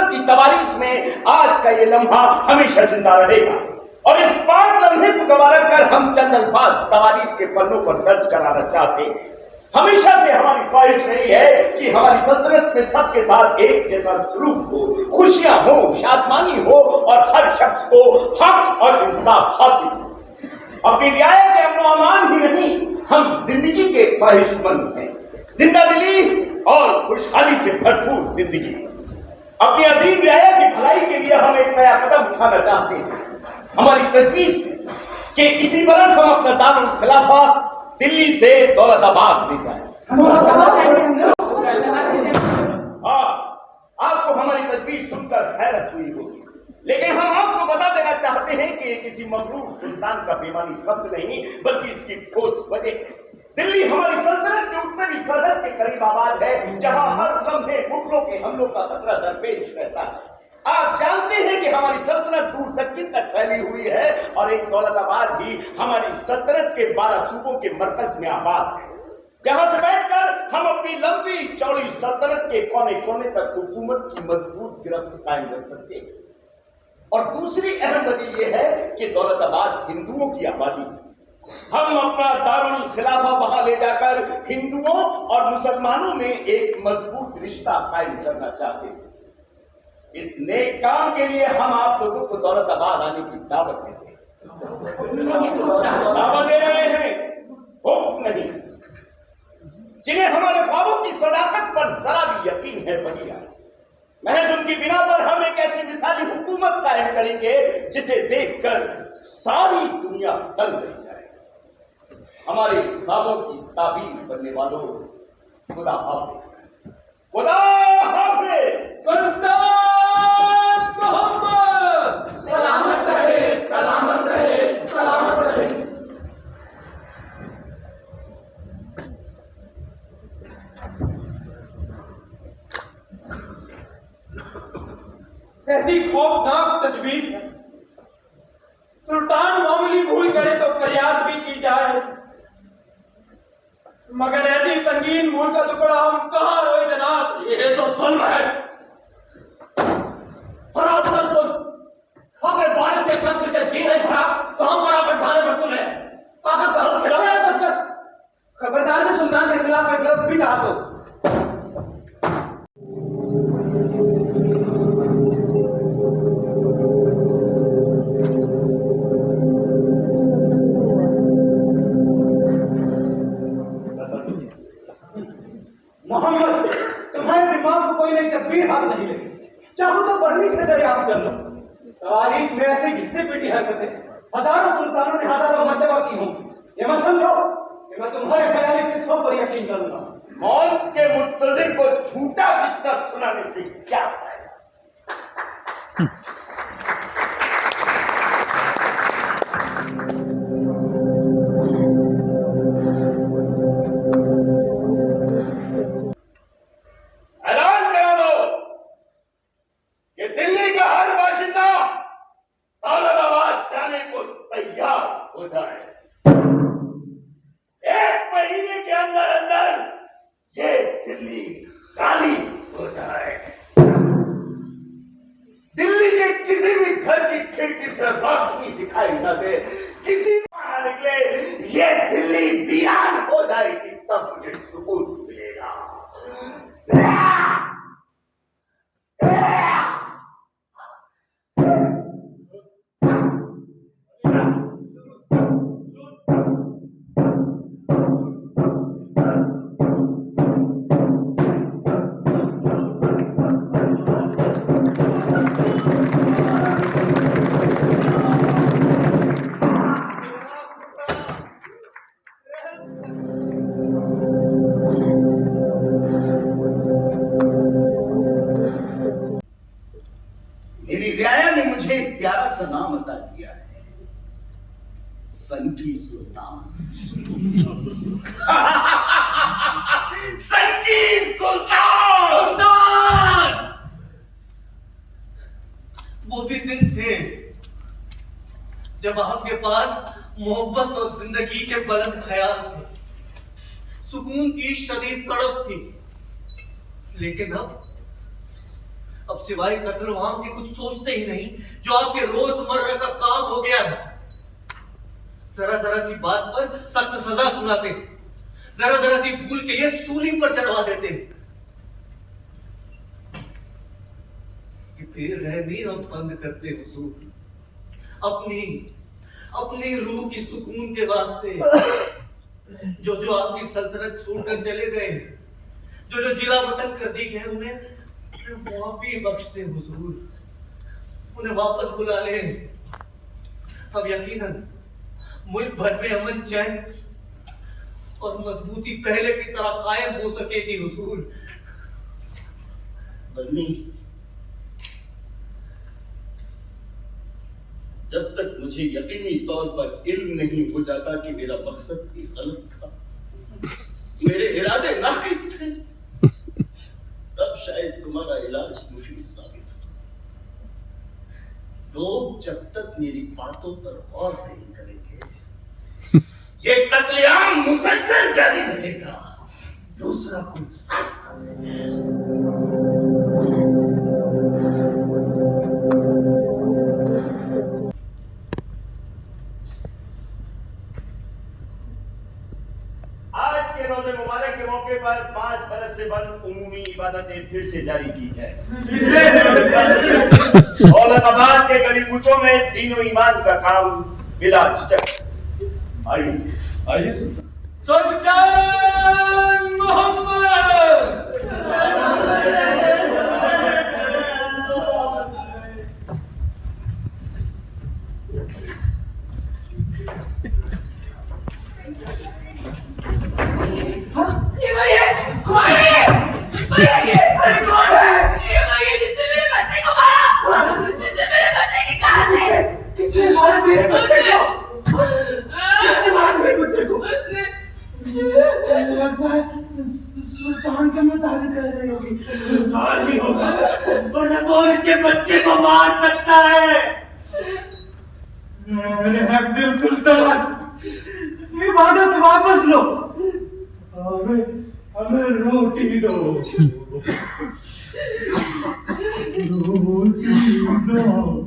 सल्तनत की तवारीख में आज का ये लम्हा हमेशा जिंदा रहेगा। और इस पाक लम्हे को गवारा कर हम चंद अल्फाज तवारीख के पन्नों पर दर्ज कराना चाहते हैं। हमेशा से हमारी ख्वाहिश रही है कि हमारी सल्तनत में सबके साथ एक जैसा सलूक हो, खुशियां हो, शादमानी हो और हर शख्स को हक और इंसाफ हासिल हो। अपनी रियायत के अमन अमान ही नहीं, हम जिंदगी के ख्वाहिशमंद हैं। जिंदा दिली और खुशहाली से भरपूर जिंदगी। अपनी अजीम रियायत की भलाई के लिए हम एक नया कदम उठाना चाहते हैं। हमारी तजवीज है कि इसी बरस हम अपना दारुल खिलाफा दिल्ली से दौलताबाद ले जाएं। हाँ, आपको हमारी तजवीज सुनकर हैरत हुई होगी, लेकिन हम आपको बता देना चाहते हैं कि ये किसी मगरूर सुल्तान का बेमानी शब्द नहीं, बल्कि इसकी ठोस वजह है। दिल्ली हमारी सल्तनत के उत्तरी सरहद के करीब आबाद है, जहां हर लम्हे मुगलों के हमलों का खतरा दरपेश रहता है। आप जानते हैं कि हमारी सल्तनत दूर दक्कन तक फैली हुई है और एक दौलताबाद ही हमारी सल्तनत के 12 सूबों के मरकज में आबाद है, जहां से बैठकर हम अपनी लंबी चौड़ी सल्तनत के कोने कोने तक हुकूमत की मजबूत गिरफ्त कायम कर सकते हैं। और दूसरी अहम वजह यह है कि दौलताबाद हिंदुओं की आबादी है। हम अपना दारुल खिलाफा वहां ले जाकर हिंदुओं और मुसलमानों में एक मजबूत रिश्ता कायम करना चाहते हैं। इस नेक काम के लिए हम आप लोगों को दौलताबाद आने की दावत देते हैं। दावत दे रहे हैं, हुक्म नहीं। जिन्हें हमारे ख्वाबों की सदाकत पर जरा भी यकीन है वही आए। महज उनकी बिना पर हम एक ऐसी मिसाली हुकूमत कायम करेंगे जिसे देखकर सारी दुनिया दंग रह जाए। हमारे ख्वाबों की ताबीर करने वालों, खुदा हाफिज। खुदा हाफिज। सुल्तान मोहम्मद सलामत रहे, सलामत रहे, सलामत रहे। ऐसी खौफनाक तजवीज है। सुल्तान मामूली भूल करे तो फरियाद भी की जाए, मगर ऐसी संगीन भूल का टुकड़ा हम कहाँ रोए जनाब। ये तो सुन है, सरासर सुन। हमें बारिश के खत से जी नहीं भरा तो हम बराबर ढाले पर तुले आखिर दारू खिलाया। बस बस खबरदार से सुल्तान के खिलाफ एक लफ्ज भी कहा तो। मोहम्मद, तुम्हारे दिमाग को कोई नई तब्दील हाथ नहीं लगी। चाहो तो पढ़नी से दरियाफ्त कर लो। तारीख में ऐसी घिसे पीटी हरकतें हजारों सुल्तानों ने हजारों मर्तबा की हों। ये मत समझो कि मैं तुम्हारे ख्याली किस्सों पर यकीन करूंगा। मौत के मुत्तज़िर को झूठा किस्सा सुनाने से क्या फायदा। ऐलान करा दो कि दिल्ली का हर बाशिंदा दौलताबाद जाने को तैयार हो जाए। 1 महीने के अंदर अंदर ये दिल्ली खाली हो जाए। दिल्ली के किसी भी घर की खिड़की से रोशनी दिखाई न दे, किसी बाहर निकले, ये दिल्ली वीरान हो जाएगी, तब मुझे सुकून मिलेगा। मेरी रियाया ने मुझे एक प्यारा सा नाम अता किया है, सन की सुल्तान। सन की सुल्तान। वो भी दिन थे जब आपके पास मोहब्बत और जिंदगी के बुलंद ख्याल थे, सुकून की शदीद तड़प थी। लेकिन अब सिवाय कत्ल वाम के कुछ सोचते ही नहीं, जो आपके रोजमर्रा का काम हो गया। जरा जरा सी बात पर सख्त सजा सुनाते, जरा जरा सी भूल के लिए सूली पर चढ़वा देते। बेरहमी हम बंद करते हुजूर, अपनी रूह की सुकून के वास्ते। जो आपकी सल्तनत छोड़कर चले गए, जो जिला वतन कर दी गए, उन्हें माफी बख्श दे हुजूर, उन्हें वापस बुला ले। अब यकीनन मुल्क भर में अमन चैन और मजबूती पहले की तरह कायम हो सकेगी हुजूर। बन्नी, जब तक मुझे यकीनी तौर पर इल्म नहीं हो जाता कि मेरा मकसद भी गलत था, मेरे इरादे नाकिस थे, तब शायद तुम्हारा इलाज मुफीद साबित हो। लोग जब तक मेरी बातों पर गौर नहीं करेंगे, ये कत्लेआम मुसलसल जारी रहेगा। दूसरा कोई रास्ता नहीं। आज के रोज़े मुबारक के मौके पर 5 बरस से बंद उमूमी इबादतें फिर से जारी की जाए। औरंगाबाद के गली कूचों में दीन और ईमान का काम बिला झिझक। आइए सुल्तान मोहम्मद। किसने मारा मेरे बच्चे को? किसने मारा मेरे बच्चे को? लगता है सुल्तान के मुताबिक कह रही होगी। सुल्तान ही होगा, वरना कौन इसके बच्चे को मार सकता है? मेरे हक दिल सुल्तान, इबादत वापस लो, हमें रोटी दो। रोटी दो।